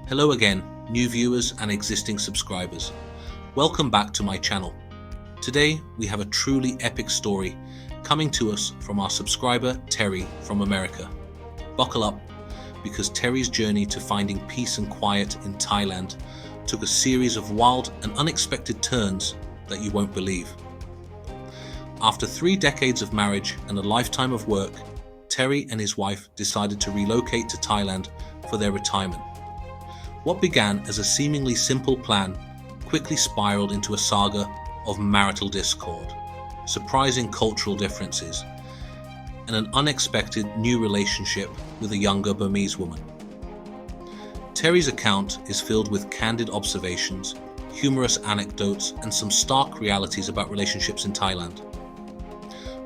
Hello again, new viewers and existing subscribers. Welcome back to my channel. Today we have a truly epic story coming to us from our subscriber Terry from America. Buckle up, because Terry's journey to finding peace and quiet in Thailand took a series of wild and unexpected turns that you won't believe. After 3 decades of marriage and a lifetime of work, Terry and his wife decided to relocate to Thailand for their retirement. What began as a seemingly simple plan quickly spiraled into a saga of marital discord, surprising cultural differences, and an unexpected new relationship with a younger Burmese woman. Terry's account is filled with candid observations, humorous anecdotes, and some stark realities about relationships in Thailand.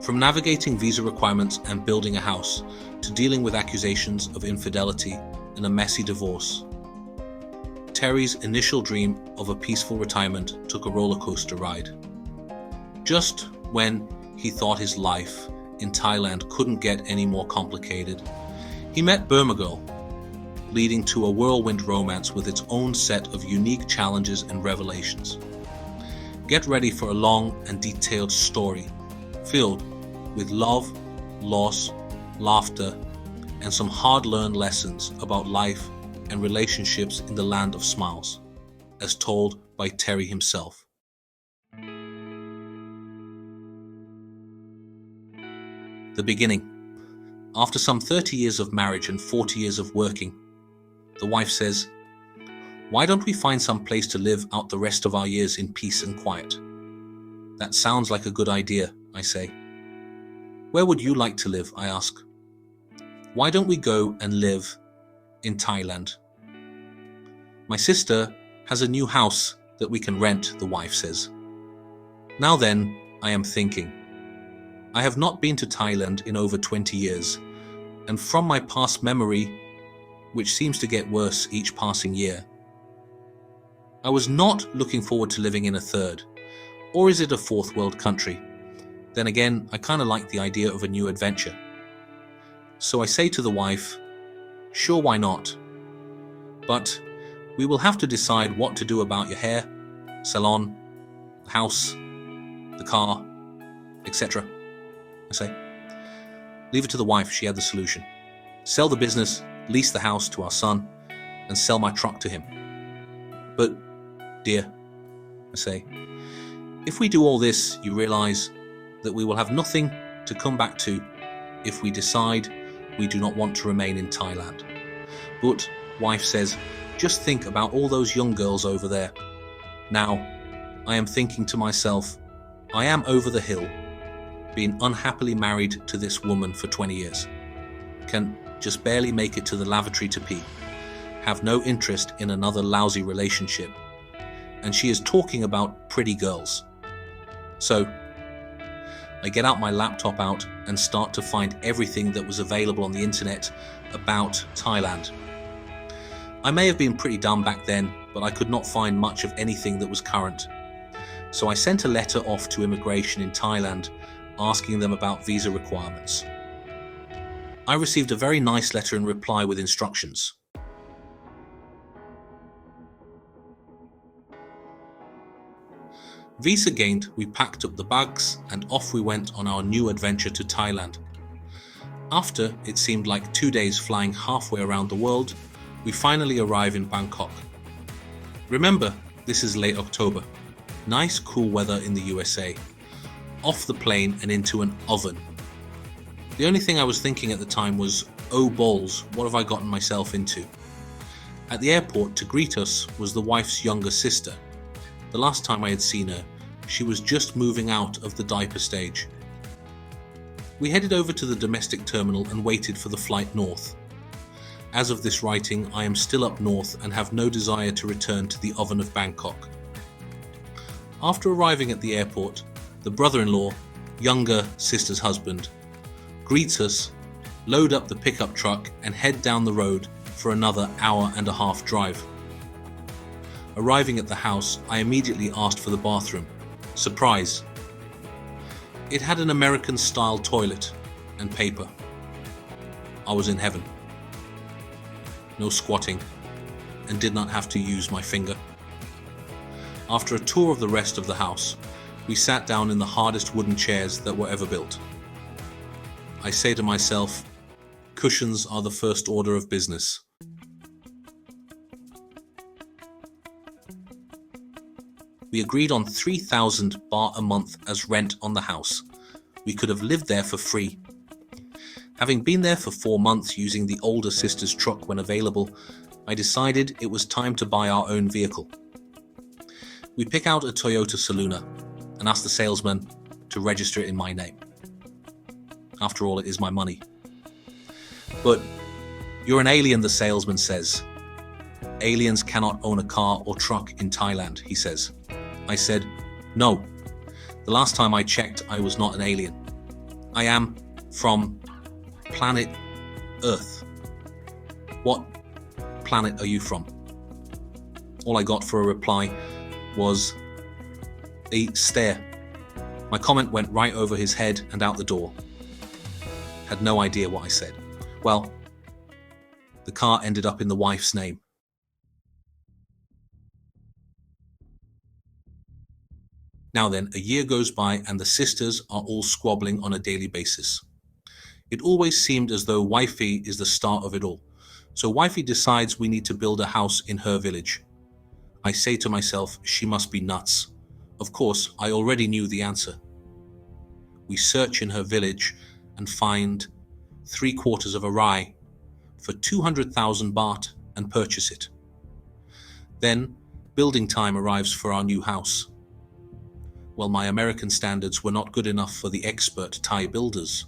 From navigating visa requirements and building a house, to dealing with accusations of infidelity and a messy divorce, Terry's initial dream of a peaceful retirement took a rollercoaster ride. Just when he thought his life in Thailand couldn't get any more complicated, he met Burma Girl, leading to a whirlwind romance with its own set of unique challenges and revelations. Get ready for a long and detailed story filled with love, loss, laughter, and some hard-learned lessons about life and relationships in the land of smiles, as told by Terry himself. The beginning. After some 30 years of marriage and 40 years of working, the wife says, "Why don't we find some place to live out the rest of our years in peace and quiet?" "That sounds like a good idea," I say. "Where would you like to live?" I ask. "Why don't we go and live in Thailand? My sister has a new house that we can rent," the wife says. Now then, I am thinking. I have not been to Thailand in over 20 years, and from my past memory, which seems to get worse each passing year, I was not looking forward to living in a third, or is it a fourth world country? Then again, I kind of like the idea of a new adventure. So I say to the wife, "Sure, why not? But we will have to decide what to do about your hair, salon, the house, the car, etc." I say. Leave it to the wife, she had the solution. Sell the business, lease the house to our son, and sell my truck to him. "But, dear," I say, "if we do all this, you realize that we will have nothing to come back to if we decide we do not want to remain in Thailand." "But," wife says, "just think about all those young girls over there." Now, I am thinking to myself, I am over the hill, being unhappily married to this woman for 20 years, can just barely make it to the lavatory to pee, have no interest in another lousy relationship, and she is talking about pretty girls. So, I get out my laptop and start to find everything that was available on the internet about Thailand. I may have been pretty dumb back then, but I could not find much of anything that was current. So I sent a letter off to immigration in Thailand asking them about visa requirements. I received a very nice letter in reply with instructions. Visa gained, we packed up the bags and off we went on our new adventure to Thailand. After it seemed like 2 days flying halfway around the world, we finally arrive in Bangkok. Remember, this is late October. Nice cool weather in the USA. Off the plane and into an oven. The only thing I was thinking at the time was, oh balls, what have I gotten myself into? At the airport to greet us was the wife's younger sister. The last time I had seen her, she was just moving out of the diaper stage. We headed over to the domestic terminal and waited for the flight north. As of this writing, I am still up north and have no desire to return to the oven of Bangkok. After arriving at the airport, the brother-in-law, younger sister's husband, greets us, load up the pickup truck and head down the road for another hour-and-a-half drive. Arriving at the house, I immediately asked for the bathroom. Surprise! It had an American-style toilet and paper. I was in heaven. No squatting, and did not have to use my finger. After a tour of the rest of the house, we sat down in the hardest wooden chairs that were ever built. I say to myself, cushions are the first order of business. We agreed on 3,000 baht a month as rent on the house. We could have lived there for free. Having been there for 4 months using the older sister's truck when available, I decided it was time to buy our own vehicle. We pick out a Toyota Saluna and ask the salesman to register it in my name. After all, it is my money. But you're an alien, the salesman says. Aliens cannot own a car or truck in Thailand, he says. I said, no. The last time I checked, I was not an alien. I am from planet Earth. What planet are you from? All I got for a reply was a stare. My comment went right over his head and out the door. Had no idea what I said. Well, the car ended up in the wife's name. Now then, a year goes by and the sisters are all squabbling on a daily basis. It always seemed as though wifey is the start of it all. So wifey decides we need to build a house in her village. I say to myself, she must be nuts. Of course, I already knew the answer. We search in her village and find 3/4 of a rai for 200,000 baht and purchase it. Then, building time arrives for our new house. Well, my American standards were not good enough for the expert Thai builders.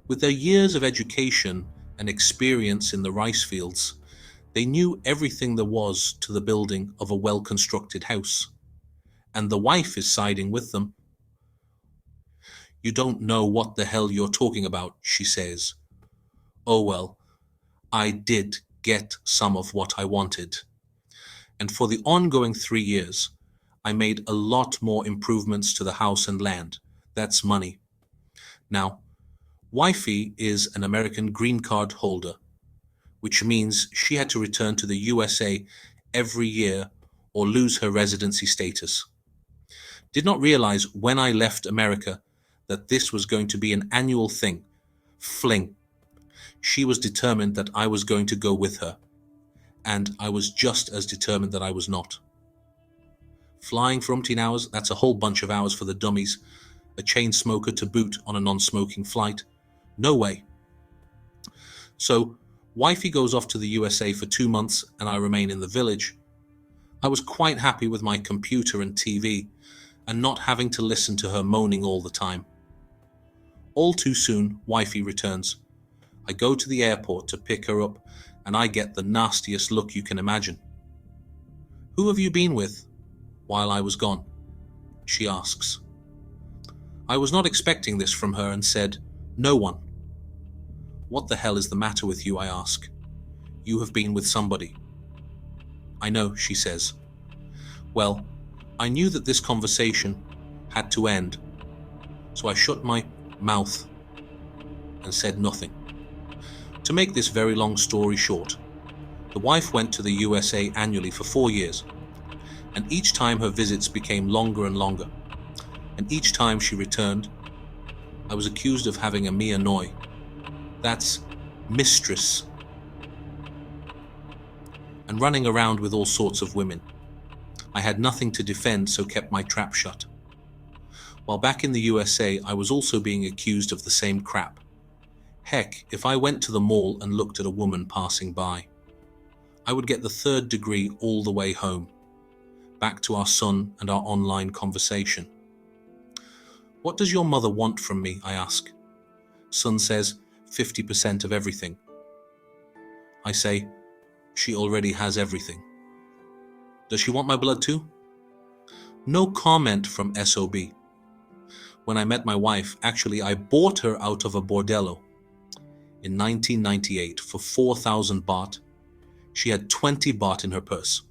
With their years of education and experience in the rice fields, they knew everything there was to the building of a well-constructed house. And the wife is siding with them. You don't know what the hell you're talking about, she says. Oh well, I did get some of what I wanted. And for the ongoing 3 years, I made a lot more improvements to the house and land. That's money. Now, wifey is an American green card holder, which means she had to return to the USA every year or lose her residency status. Did not realize when I left America that this was going to be an annual thing. Fling. She was determined that I was going to go with her, and I was just as determined that I was not. Flying for umpteen hours, that's a whole bunch of hours for the dummies. A chain smoker to boot on a non-smoking flight. No way. So, wifey goes off to the USA for 2 months and I remain in the village. I was quite happy with my computer and TV and not having to listen to her moaning all the time. All too soon, wifey returns. I go to the airport to pick her up and I get the nastiest look you can imagine. Who have you been with while I was gone? She asks. I was not expecting this from her and said, no one. What the hell is the matter with you, I ask. You have been with somebody. I know, she says. Well, I knew that this conversation had to end, so I shut my mouth and said nothing. To make this very long story short, the wife went to the USA annually for 4 years, and each time her visits became longer and longer, and each time she returned, I was accused of having a mia noi. That's mistress, and running around with all sorts of women. I had nothing to defend, so kept my trap shut. While back in the USA, I was also being accused of the same crap. Heck, if I went to the mall and looked at a woman passing by, I would get the 3rd degree all the way home. Back to our son and our online conversation. What does your mother want from me, I ask. Son says, 50% of everything. I say, she already has everything. Does she want my blood too? No comment from SOB. When I met my wife, actually I bought her out of a bordello. In 1998 for 4,000 baht. She had 20 baht in her purse.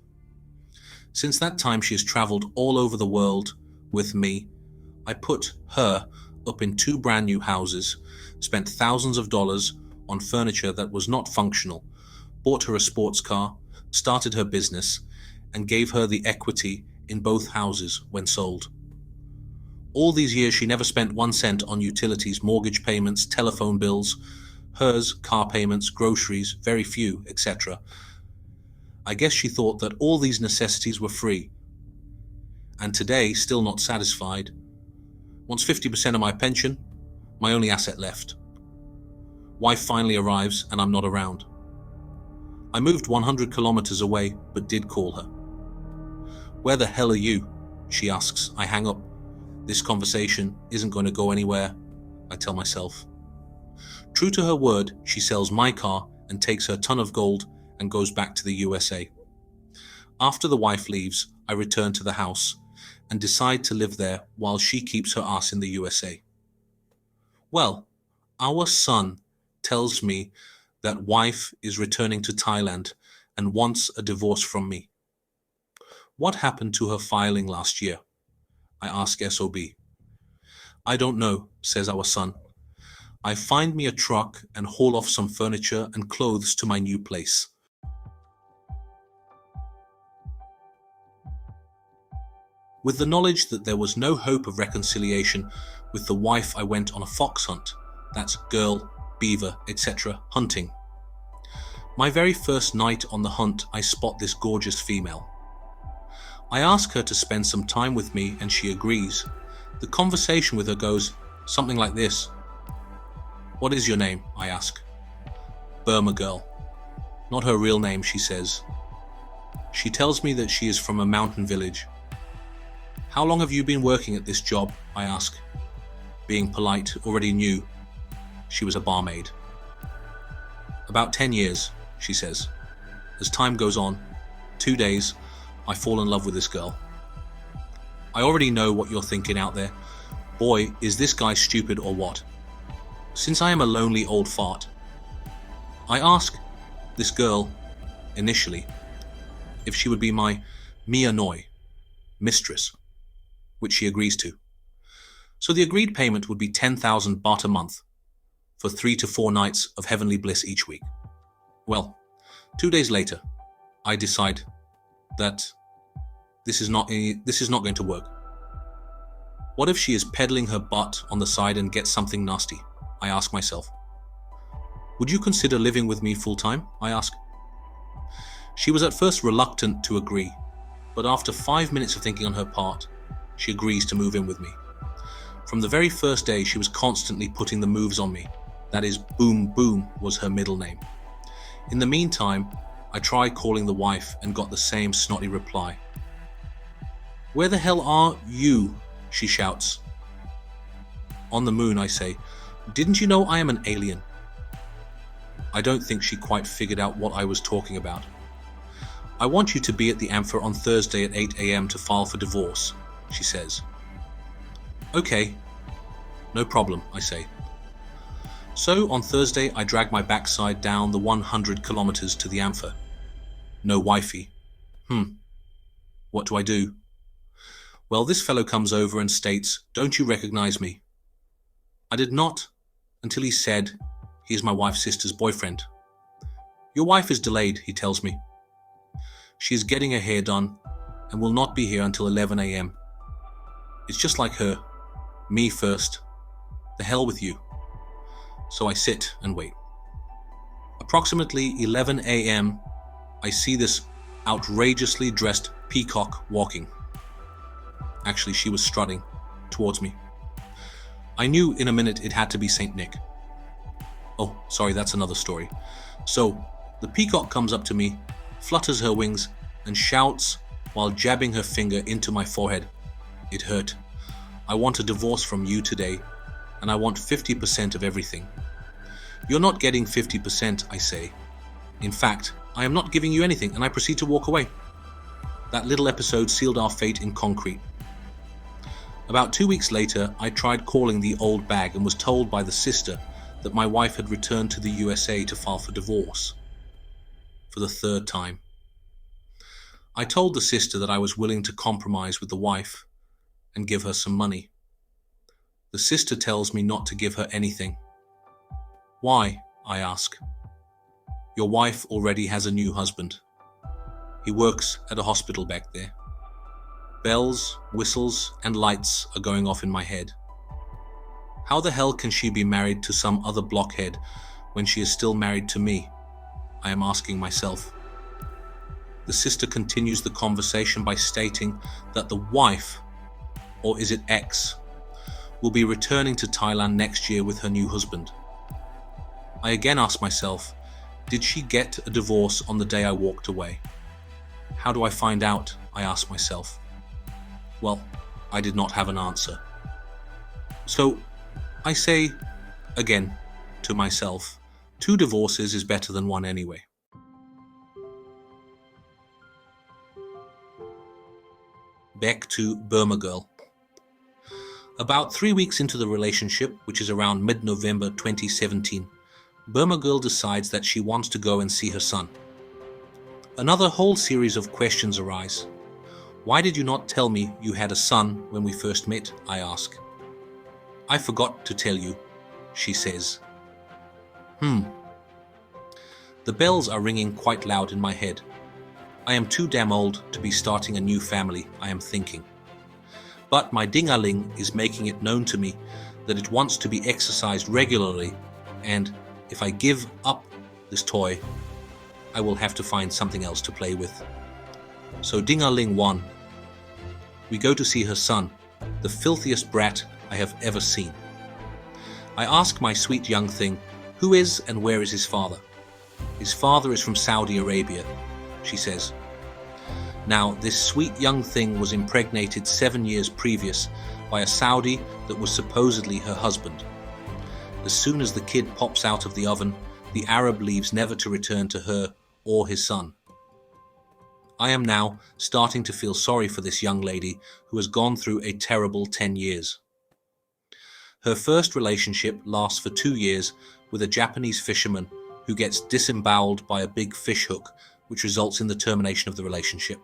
Since that time she has traveled all over the world with me. I put her up in 2 brand new houses, spent thousands of dollars on furniture that was not functional, bought her a sports car, started her business, and gave her the equity in both houses when sold. All these years she never spent 1 cent on utilities, mortgage payments, telephone bills, hers, car payments, groceries, very few, etc. I guess she thought that all these necessities were free. And today, still not satisfied, wants 50% of my pension, my only asset left. Wife finally arrives and I'm not around. I moved 100 kilometers away, but did call her. "Where the hell are you?" she asks. I hang up. This conversation isn't going to go anywhere, I tell myself. True to her word, she sells my car and takes her ton of gold and goes back to the USA. After the wife leaves, I return to the house and decide to live there while she keeps her ass in the USA. Well, our son tells me that wife is returning to Thailand and wants a divorce from me. What happened to her filing last year? I ask SOB. "I don't know," says our son. "I find me a truck and haul off some furniture and clothes to my new place." With the knowledge that there was no hope of reconciliation with the wife, I went on a fox hunt. That's girl, beaver, etc. hunting. My very first night on the hunt, I spot this gorgeous female. I ask her to spend some time with me and she agrees. The conversation with her goes something like this. "What is your name?" I ask. "Burma Girl." Not her real name, she says. She tells me that she is from a mountain village. "How long have you been working at this job?" I ask. Being polite, already knew she was a barmaid. "About 10 years, she says. As time goes on, 2 days, I fall in love with this girl. I already know what you're thinking out there. Boy, is this guy stupid or what? Since I am a lonely old fart, I ask this girl, initially, if she would be my Mia Noi, mistress, which she agrees to. So the agreed payment would be 10,000 baht a month for 3 to 4 nights of heavenly bliss each week. Well, 2 days later, I decide that this is not going to work. What if she is peddling her butt on the side and gets something nasty? I ask myself. Would you consider living with me full time? I ask. She was at first reluctant to agree, but after 5 minutes of thinking on her part, she agrees to move in with me. From the very first day, she was constantly putting the moves on me. That is, Boom Boom was her middle name. In the meantime, I tried calling the wife and got the same snotty reply. "Where the hell are you?" she shouts. "On the moon," I say. "Didn't you know I am an alien?" I don't think she quite figured out what I was talking about. "I want you to be at the Ampher on Thursday at 8 a.m. to file for divorce," she says. "Okay, no problem," I say. So on Thursday, I drag my backside down the 100 kilometers to the Ampher. No wifey. What do I do? Well, this fellow comes over and states, "Don't you recognize me?" I did not, until he said he is my wife's sister's boyfriend. "Your wife is delayed," he tells me. "She is getting her hair done and will not be here until 11 a.m. It's just like her. Me first. The hell with you." So I sit and wait. Approximately 11 a.m., I see this outrageously dressed peacock walking. Actually, she was strutting towards me. I knew in a minute it had to be Saint Nick. Oh, sorry, that's another story. So, the peacock comes up to me, flutters her wings, and shouts while jabbing her finger into my forehead. It hurt. "I want a divorce from you today, and I want 50% of everything." "You're not getting 50%, I say. In fact, I am not giving you anything, and I proceed to walk away. That little episode sealed our fate in concrete. About 2 weeks later, I tried calling the old bag and was told by the sister that my wife had returned to the USA to file for divorce. For the 3rd time. I told the sister that I was willing to compromise with the wife and give her some money. The sister tells me not to give her anything. "Why?" I ask. "Your wife already has a new husband." He works at a hospital back there. Bells, whistles, and lights are going off in my head. How the hell can she be married to some other blockhead when she is still married to me? I am asking myself. The sister continues the conversation by stating that the wife, or is it ex, will be returning to Thailand next year with her new husband. I again ask myself, did she get a divorce on the day I walked away? How do I find out? I ask myself. Well, I did not have an answer. So I say, again, to myself, 2 divorces is better than 1 anyway. Back to Burma Girl. About 3 weeks into the relationship, which is around mid-November 2017, Burma Girl decides that she wants to go and see her son. Another whole series of questions arise. Why did you not tell me you had a son when we first met? I ask. I forgot to tell you, she says. The bells are ringing quite loud in my head. I am too damn old to be starting a new family, I am thinking. But my ding-a-ling is making it known to me that it wants to be exercised regularly, and if I give up this toy, I will have to find something else to play with. So ding-a-ling 1. We go to see her son, the filthiest brat I have ever seen. I ask my sweet young thing, who is and where is his father? His father is from Saudi Arabia, she says. Now, this sweet young thing was impregnated 7 years previous by a Saudi that was supposedly her husband. As soon as the kid pops out of the oven, the Arab leaves never to return to her or his son. I am now starting to feel sorry for this young lady who has gone through a terrible 10 years. Her first relationship lasts for 2 years with a Japanese fisherman who gets disemboweled by a big fish hook, which results in the termination of the relationship.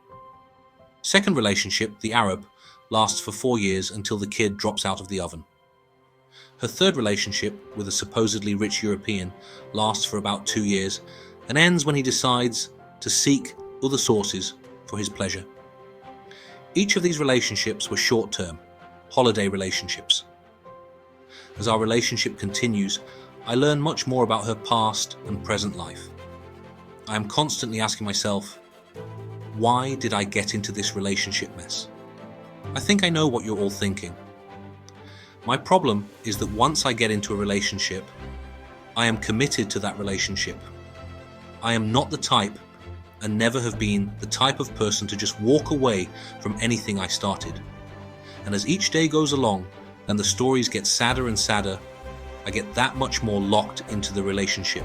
Second relationship, the Arab, lasts for 4 years until the kid drops out of the oven. Her third relationship with a supposedly rich European lasts for about 2 years and ends when he decides to seek other sources for his pleasure. Each of these relationships were short-term, holiday relationships. As our relationship continues, I learn much more about her past and present life. I am constantly asking myself, why did I get into this relationship mess? I think I know what you're all thinking. My problem is that once I get into a relationship, I am committed to that relationship. I am not the type, and never have been the type of person to just walk away from anything I started. And as each day goes along and the stories get sadder and sadder, I get that much more locked into the relationship.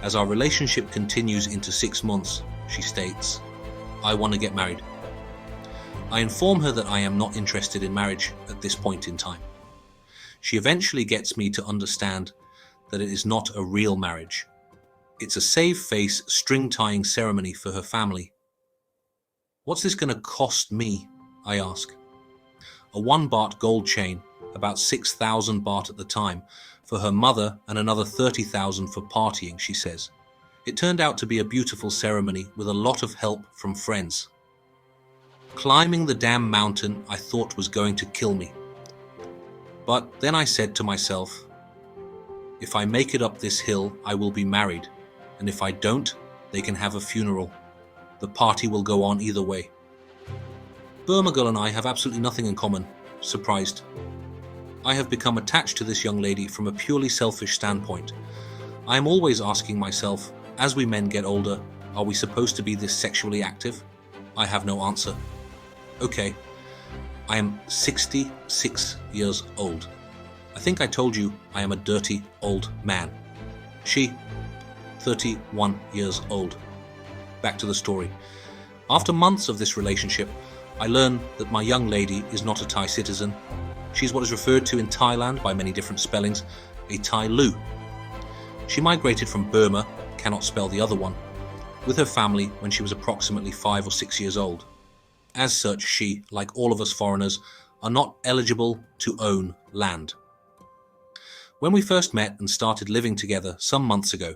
As our relationship continues into 6 months, she states, I want to get married. I inform her that I am not interested in marriage at this point in time. She eventually gets me to understand that it is not a real marriage. It's a save-face string-tying ceremony for her family. What's this going to cost me? I ask. A 1 baht gold chain, about 6,000 baht at the time, for her mother and another 30,000 for partying, she says. It turned out to be a beautiful ceremony with a lot of help from friends. Climbing the damn mountain I thought was going to kill me. But then I said to myself, if I make it up this hill, I will be married. And if I don't, they can have a funeral. The party will go on either way. Burma Girl and I have absolutely nothing in common. Surprised. I have become attached to this young lady from a purely selfish standpoint. I am always asking myself, as we men get older, are we supposed to be this sexually active? I have no answer. Okay, I am 66 years old. I think I told you I am a dirty old man. She, 31 years old. Back to the story. After months of this relationship, I learn that my young lady is not a Thai citizen. She's what is referred to in Thailand by many different spellings, a Thai Lu. She migrated from Burma, cannot spell the other one, with her family when she was approximately 5 or 6 years old. As such, she, like all of us foreigners, are not eligible to own land. When we first met and started living together some months ago,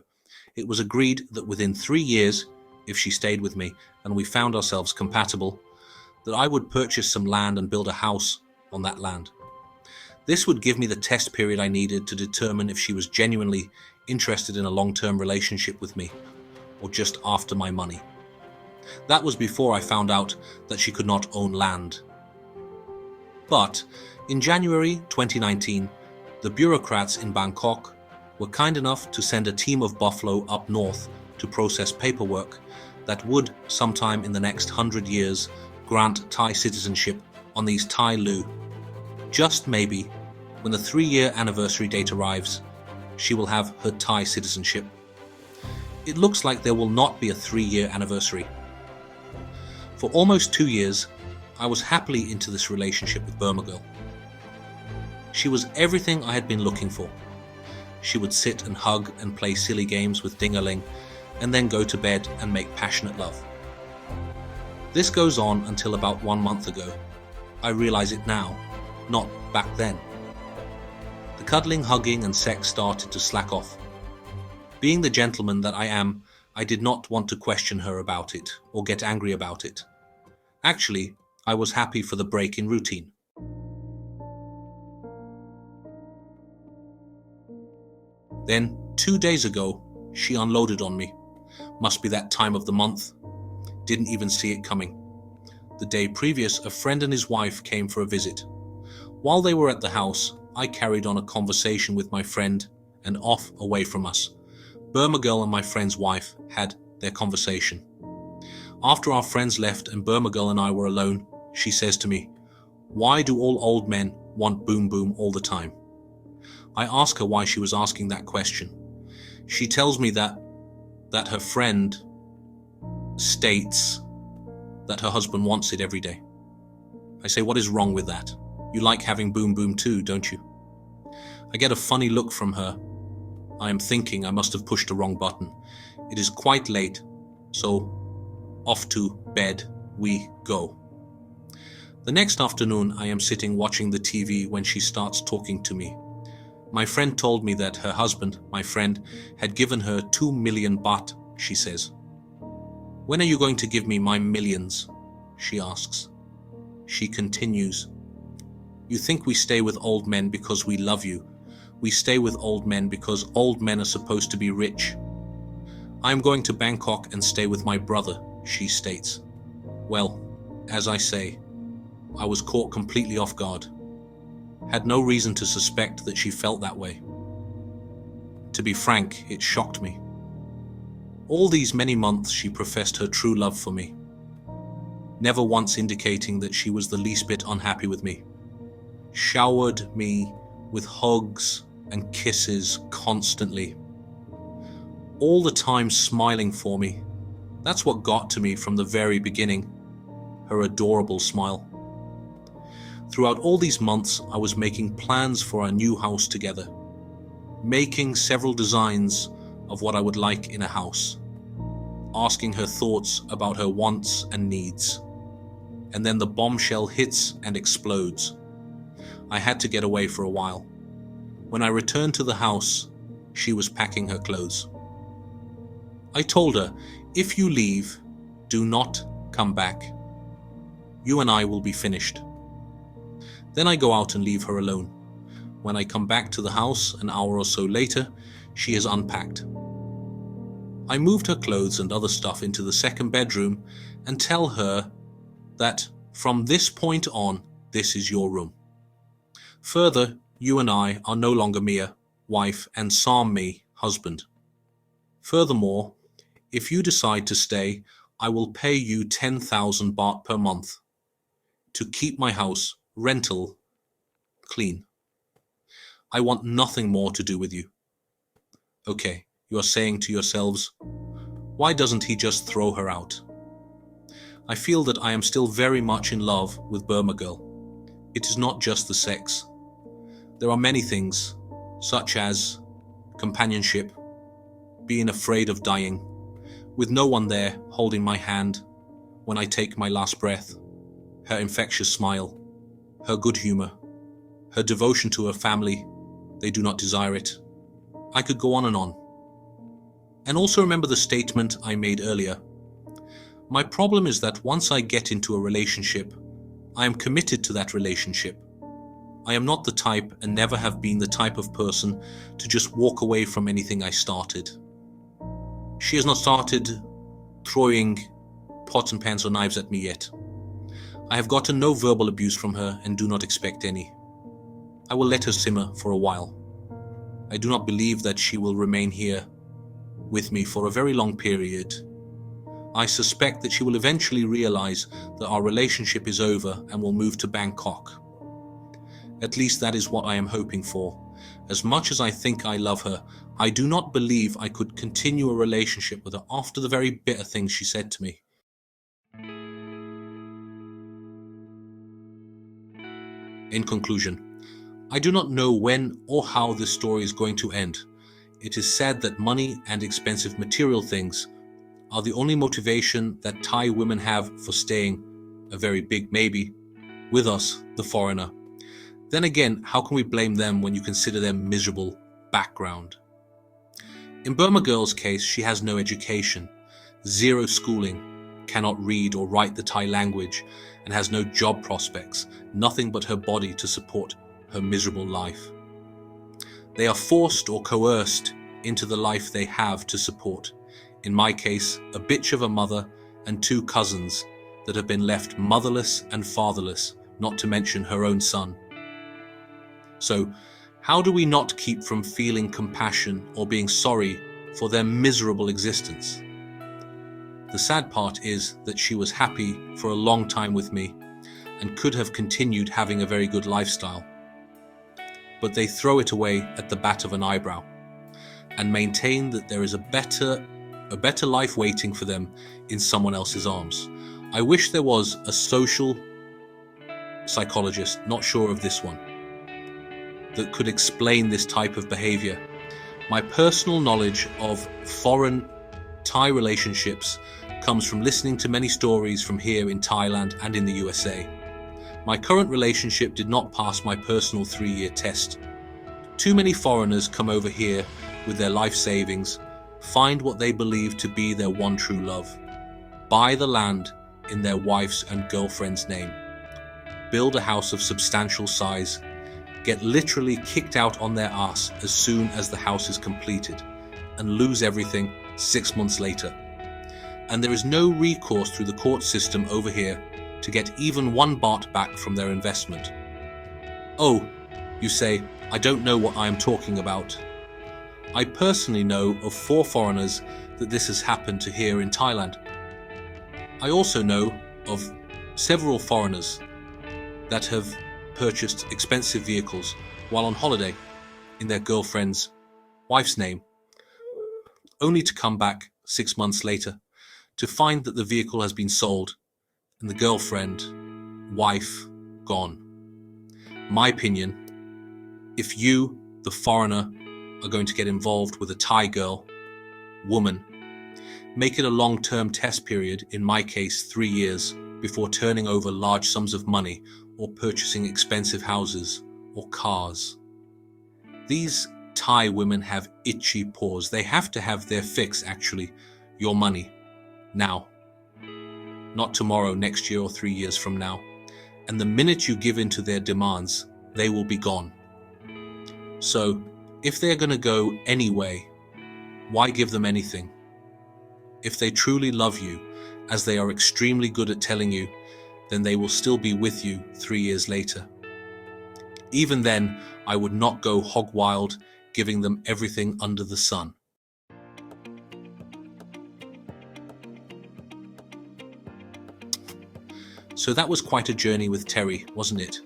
it was agreed that within 3 years if she stayed with me and we found ourselves compatible, that I would purchase some land and build a house on that land. This would give me the test period I needed to determine if she was genuinely interested in a long-term relationship with me or just after my money. That was before I found out that she could not own land. But in January 2019, the bureaucrats in Bangkok were kind enough to send a team of buffalo up north to process paperwork that would, sometime in the next 100 years, grant Thai citizenship on these Thai Lu. Just maybe, when the 3-year anniversary date arrives, she will have her Thai citizenship. It looks like there will not be a 3-year anniversary. For almost 2 years, I was happily into this relationship with Burma Girl. She was everything I had been looking for. She would sit and hug and play silly games with Ding-a-ling, and then go to bed and make passionate love. This goes on until about 1 month ago. I realize it now, not back then. The cuddling, hugging, and sex started to slack off. Being the gentleman that I am, I did not want to question her about it or get angry about it. Actually, I was happy for the break in routine. Then, 2 days ago, she unloaded on me. Must be that time of the month. Didn't even see it coming. The day previous, a friend and his wife came for a visit. While they were at the house, I carried on a conversation with my friend, and off away from us, Burma Girl and my friend's wife had their conversation. After our friends left and Burma Girl and I were alone, she says to me, "Why do all old men want boom boom all the time?" I ask her why she was asking that question. She tells me that her friend states that her husband wants it every day. I say, "What is wrong with that? You like having boom boom too, don't you?" I get a funny look from her. I am thinking I must have pushed the wrong button. It is quite late, so off to bed we go. The next afternoon, I am sitting watching the TV when she starts talking to me. My friend told me that her husband, my friend, had given her 2 million baht, she says. "When are you going to give me my millions?" she asks. She continues, "You think we stay with old men because we love you. We stay with old men because old men are supposed to be rich. I am going to Bangkok and stay with my brother," she states. Well, as I say, I was caught completely off guard. Had no reason to suspect that she felt that way. To be frank, it shocked me. All these many months she professed her true love for me, never once indicating that she was the least bit unhappy with me. Showered me with hugs and kisses constantly. All the time smiling for me. That's what got to me from the very beginning. Her adorable smile. Throughout all these months, I was making plans for our new house together. Making several designs of what I would like in a house. Asking her thoughts about her wants and needs. And then the bombshell hits and explodes. I had to get away for a while. When I returned to the house, she was packing her clothes. I told her, "If you leave, do not come back. You and I will be finished." Then I go out and leave her alone. When I come back to the house an hour or so later, she has unpacked. I moved her clothes and other stuff into the second bedroom and tell her that from this point on, this is your room. Further, you and I are no longer Mia, wife, and Sam-me, husband. Furthermore, if you decide to stay, I will pay you 10,000 baht per month to keep my house, rental, clean. I want nothing more to do with you. Okay, you are saying to yourselves, why doesn't he just throw her out? I feel that I am still very much in love with Burma Girl. It is not just the sex. There are many things, such as companionship, being afraid of dying, with no one there holding my hand when I take my last breath, her infectious smile, her good humor, her devotion to her family, they do not desire it. I could go on. And also remember the statement I made earlier. My problem is that once I get into a relationship, I am committed to that relationship. I am not the type, and never have been the type of person, to just walk away from anything I started. She has not started throwing pots and pans or knives at me yet. I have gotten no verbal abuse from her and do not expect any. I will let her simmer for a while. I do not believe that she will remain here with me for a very long period. I suspect that she will eventually realize that our relationship is over and will move to Bangkok. At least that is what I am hoping for. As much as I think I love her, I do not believe I could continue a relationship with her after the very bitter things she said to me. In conclusion, I do not know when or how this story is going to end. It is said that money and expensive material things are the only motivation that Thai women have for staying, a very big maybe, with us, the foreigner. Then again, how can we blame them when you consider their miserable background? In Burma Girl's case, she has no education, zero schooling, cannot read or write the Thai language, and has no job prospects, nothing but her body to support her miserable life. They are forced or coerced into the life they have to support. In my case, a bitch of a mother and 2 cousins that have been left motherless and fatherless, not to mention her own son. So, how do we not keep from feeling compassion or being sorry for their miserable existence? The sad part is that she was happy for a long time with me and could have continued having a very good lifestyle. But they throw it away at the bat of an eyebrow and maintain that there is a better life waiting for them in someone else's arms. I wish there was a social psychologist, not sure of this one, that could explain this type of behavior. My personal knowledge of foreign Thai relationships comes from listening to many stories from here in Thailand and in the USA. My current relationship did not pass my personal 3-year test. Too many foreigners come over here with their life savings, find what they believe to be their one true love, buy the land in their wife's and girlfriend's name, build a house of substantial size, get literally kicked out on their ass as soon as the house is completed, and lose everything 6 months later. And there is no recourse through the court system over here to get even 1 baht back from their investment. Oh, you say, I don't know what I am talking about. I personally know of 4 foreigners that this has happened to here in Thailand. I also know of several foreigners that have purchased expensive vehicles while on holiday in their girlfriend's wife's name, only to come back 6 months later to find that the vehicle has been sold and the girlfriend, wife, gone. My opinion, if you, the foreigner, are going to get involved with a Thai girl, woman, make it a long-term test period, in my case 3 years, before turning over large sums of money or purchasing expensive houses or cars. These Thai women have itchy paws. They have to have their fix, actually, your money, now. Not tomorrow, next year, or 3 years from now. And the minute you give in to their demands, they will be gone. So, if they're going to go anyway, why give them anything? If they truly love you, as they are extremely good at telling you, then they will still be with you 3 years later. Even then, I would not go hog wild, giving them everything under the sun. So that was quite a journey with Terry, wasn't it?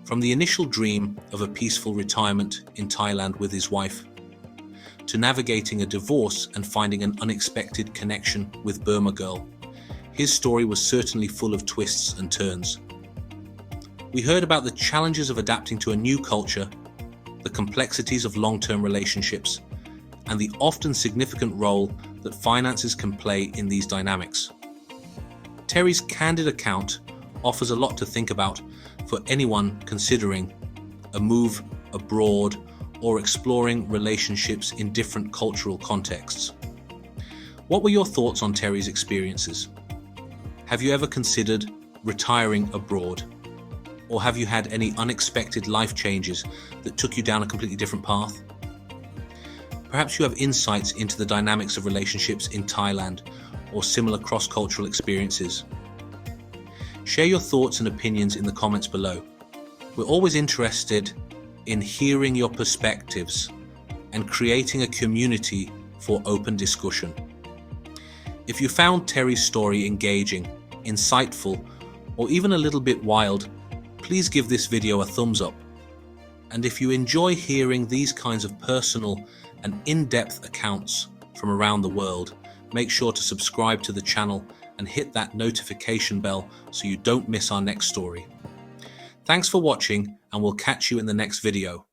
From the initial dream of a peaceful retirement in Thailand with his wife, to navigating a divorce and finding an unexpected connection with Burma Girl, his story was certainly full of twists and turns. We heard about the challenges of adapting to a new culture, the complexities of long-term relationships, and the often significant role that finances can play in these dynamics. Terry's candid account offers a lot to think about for anyone considering a move abroad or exploring relationships in different cultural contexts. What were your thoughts on Terry's experiences? Have you ever considered retiring abroad? Or have you had any unexpected life changes that took you down a completely different path? Perhaps you have insights into the dynamics of relationships in Thailand or similar cross-cultural experiences. Share your thoughts and opinions in the comments below. We're always interested in hearing your perspectives and creating a community for open discussion. If you found Terry's story engaging, insightful, or even a little bit wild, please give this video a thumbs up. And if you enjoy hearing these kinds of personal and in-depth accounts from around the world, make sure to subscribe to the channel and hit that notification bell so you don't miss our next story. Thanks for watching, and we'll catch you in the next video.